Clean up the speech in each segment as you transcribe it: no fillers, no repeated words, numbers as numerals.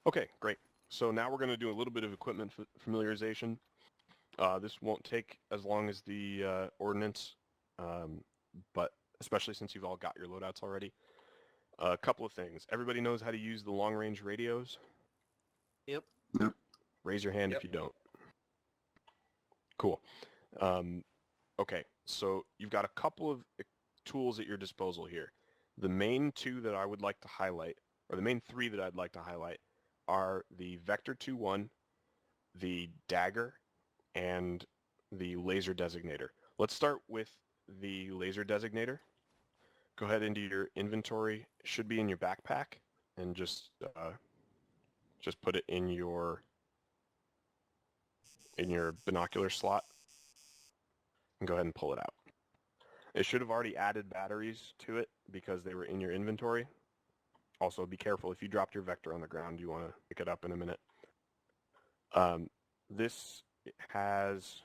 Okay, great. So now we're going to do a little bit of equipment familiarization. This won't take as long as the ordnance, um, but especially since you've all got your loadouts already. A couple of things. Everybody knows how to use the long-range radios. Yep. Yep. Raise your hand Yep. if you don't. Cool. Um, okay, so you've got a couple of tools at your disposal here. The main two that I would like to highlight, or the main three that I'd like to highlight, are the Vector 2-1, the Dagger, and the Laser Designator. Let's start with the Laser Designator. Go ahead into your inventory. It should be in your backpack, and just put it in your binocular slot, and go ahead and pull it out. It should have already added batteries to it because they were in your inventory. Also, be careful if you dropped your Vector on the ground. You want to pick it up in a minute. This has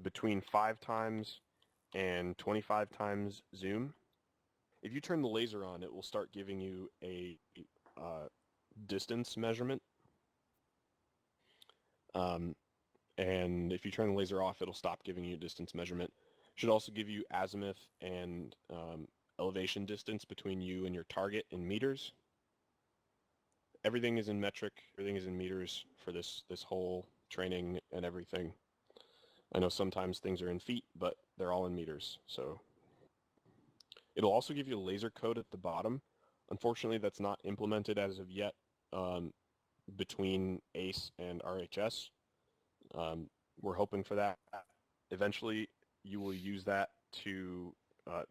between 5 times and 25 times zoom. If you turn the laser on, it will start giving you a distance measurement. And if you turn the laser off, it'll stop giving you a distance measurement. Should also give you azimuth and elevation distance between you and your target in meters. Everything is in metric. Everything is in meters for this whole training and everything. I know sometimes things are in feet, but they're all in meters. So it'll also give you a laser code at the bottom. Unfortunately, that's not implemented as of yet between ACE and RHS. We're hoping for that. Eventually, you will use that to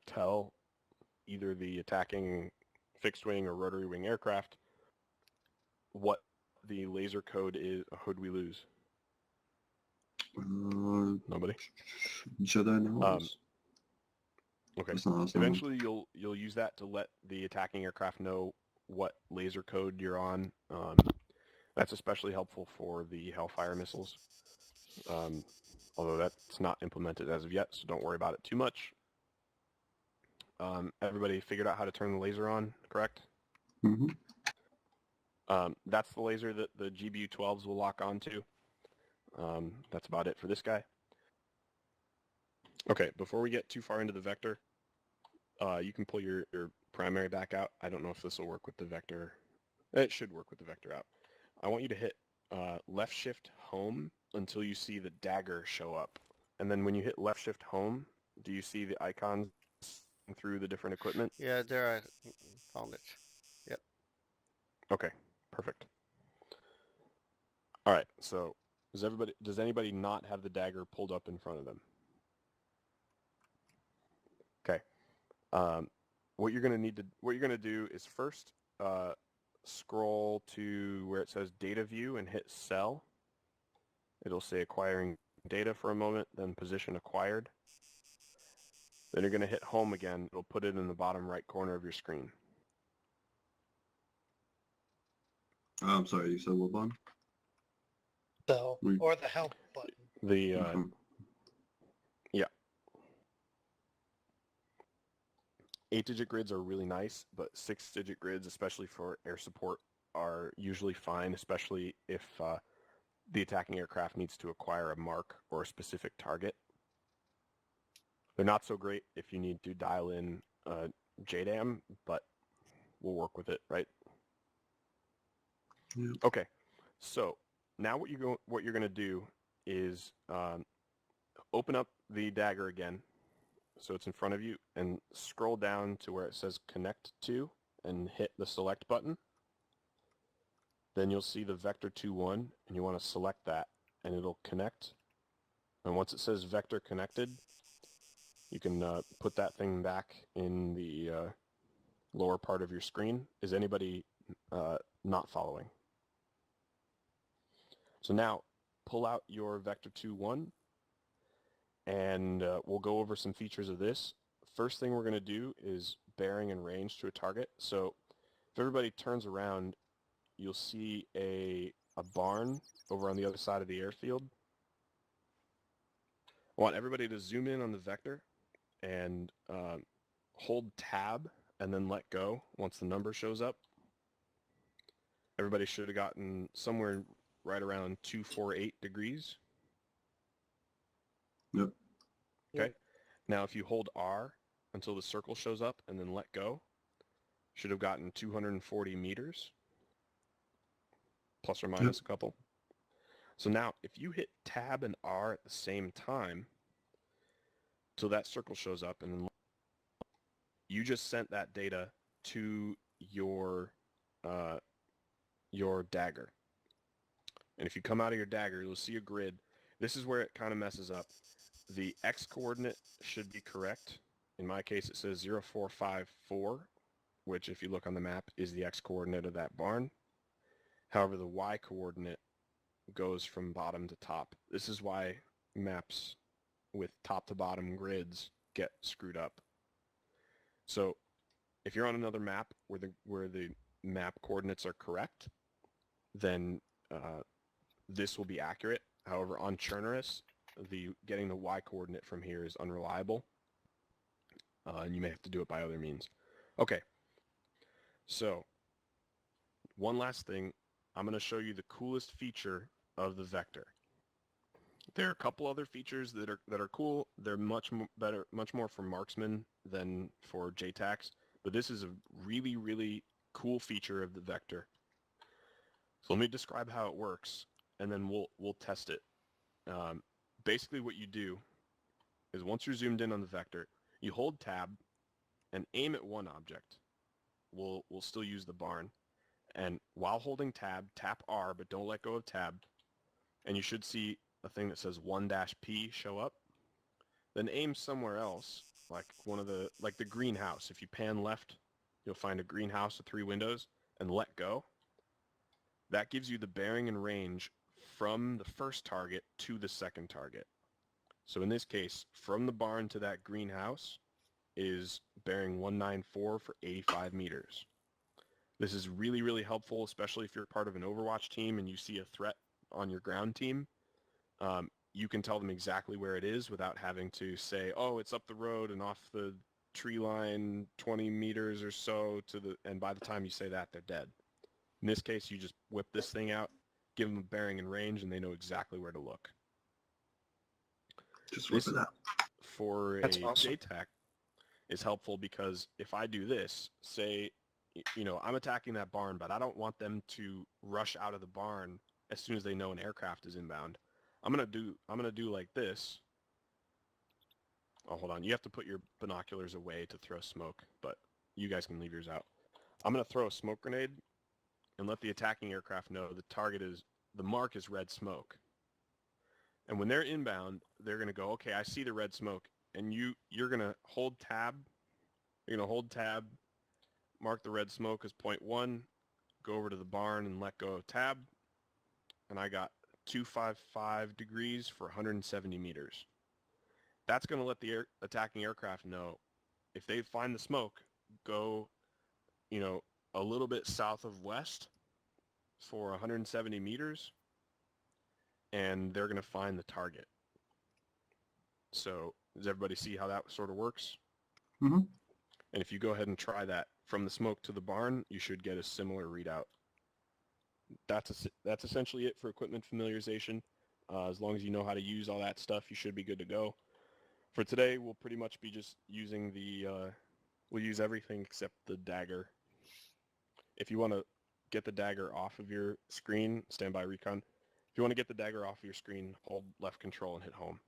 tell either the attacking fixed wing or rotary wing aircraft what the laser code is. Who'd we lose? Nobody? Jedi knows. Okay. Eventually, you'll use that to let the attacking aircraft know what laser code you're on. That's especially helpful for the Hellfire missiles. Although that's not implemented as of yet, so don't worry about it too much. Everybody figured out how to turn the laser on, correct? Mm-hmm. That's the laser that the GBU-12s will lock onto. That's about it for this guy. Okay, before we get too far into the Vector, you can pull your primary back out. I don't know if this will work with the Vector. It should work with the Vector out. I want you to hit left shift home until you see the dagger show up. And then when you hit left shift home, do you see the icons through the different equipment? Yeah, there I found it. Yep. Okay, perfect. All right, so does anybody not have the dagger pulled up in front of them? Okay. What you're gonna do is first scroll to where it says data view and hit cell. It'll say acquiring data for a moment, then position acquired. Then you're gonna hit home again. It'll put it in the bottom right corner of your screen. I'm sorry, you said what button? So, or the help button. The yeah. 8-digit grids are really nice, but 6-digit grids, especially for air support, are usually fine, especially if the attacking aircraft needs to acquire a mark or a specific target. They're not so great if you need to dial in JDAM, but we'll work with it, right? Yeah. Okay, so now what you're going to do is open up the dagger again, so it's in front of you, and scroll down to where it says connect to and hit the select button. Then you'll see the Vector 2-1, and you want to select that, and it'll connect. And once it says Vector connected, you can put that thing back in the lower part of your screen. Is anybody not following? So now, pull out your Vector 2-1, and we'll go over some features of this. First thing we're going to do is bearing and range to a target. So if everybody turns around, you'll see a barn over on the other side of the airfield. I want everybody to zoom in on the Vector and hold tab and then let go once the number shows up. everybody should have gotten somewhere right around 248 degrees. Yep. Okay. Now, if you hold R until the circle shows up and then let go, should have gotten 240 meters, plus or minus a couple. So now, if you hit Tab and R at the same time, till that circle shows up, and then you just sent that data to your dagger. And if you come out of your dagger, you'll see a grid. This is where it kind of messes up. The X coordinate should be correct. In my case, it says 0454, which if you look on the map is the X coordinate of that barn. However, the Y coordinate goes from bottom to top. This is why maps with top to bottom grids get screwed up. So if you're on another map where the map coordinates are correct, then this will be accurate. However, on Chernarus, getting the Y coordinate from here is unreliable, and you may have to do it by other means. Okay, so one last thing. I'm going to show you the coolest feature of the vector. There are a couple other features that are cool. They're much more for marksmen than for JTACs, but this is a really, really cool feature of the vector. So let me describe how it works, and then we'll test it. Basically what you do is once you're zoomed in on the vector, you hold Tab and aim at one object. We'll still use the barn. And while holding Tab, tap R, but don't let go of Tab. And you should see a thing that says 1-P show up. Then aim somewhere else, like the greenhouse. If you pan left, you'll find a greenhouse with 3 windows, and let go. That gives you the bearing and range from the first target to the second target. So in this case, from the barn to that greenhouse is bearing 194 for 85 meters. This is really, really helpful, especially if you're part of an Overwatch team and you see a threat on your ground team. You can tell them exactly where it is without having to say, oh, it's up the road and off the tree line 20 meters or so and by the time you say that, they're dead. In this case, you just whip this thing out, give them a bearing and range, and they know exactly where to look. Just whip it out. For That's a awesome. JTAC is helpful because if I do this, say, I'm attacking that barn, but I don't want them to rush out of the barn as soon as they know an aircraft is inbound. I'm gonna do like this. Oh, hold on. You have to put your binoculars away to throw smoke, but you guys can leave yours out. I'm gonna throw a smoke grenade and let the attacking aircraft know the mark is red smoke. And when they're inbound, they're gonna go, okay, I see the red smoke, and you're gonna hold Tab. You're gonna hold Tab, mark the red smoke as 0.1, go over to the barn and let go of Tab, and I got 255 degrees for 170 meters. That's going to let the attacking aircraft know if they find the smoke, go, a little bit south of west for 170 meters, and they're going to find the target. So does everybody see how that sort of works? Mm-hmm. And if you go ahead and try that from the smoke to the barn, you should get a similar readout. That's essentially it for equipment familiarization. As long as you know how to use all that stuff, you should be good to go. For today, we'll pretty much be just using we'll use everything except the dagger. If you want to get the dagger off of your screen, stand by recon. If you want to get the dagger off of your screen, hold left control and hit home.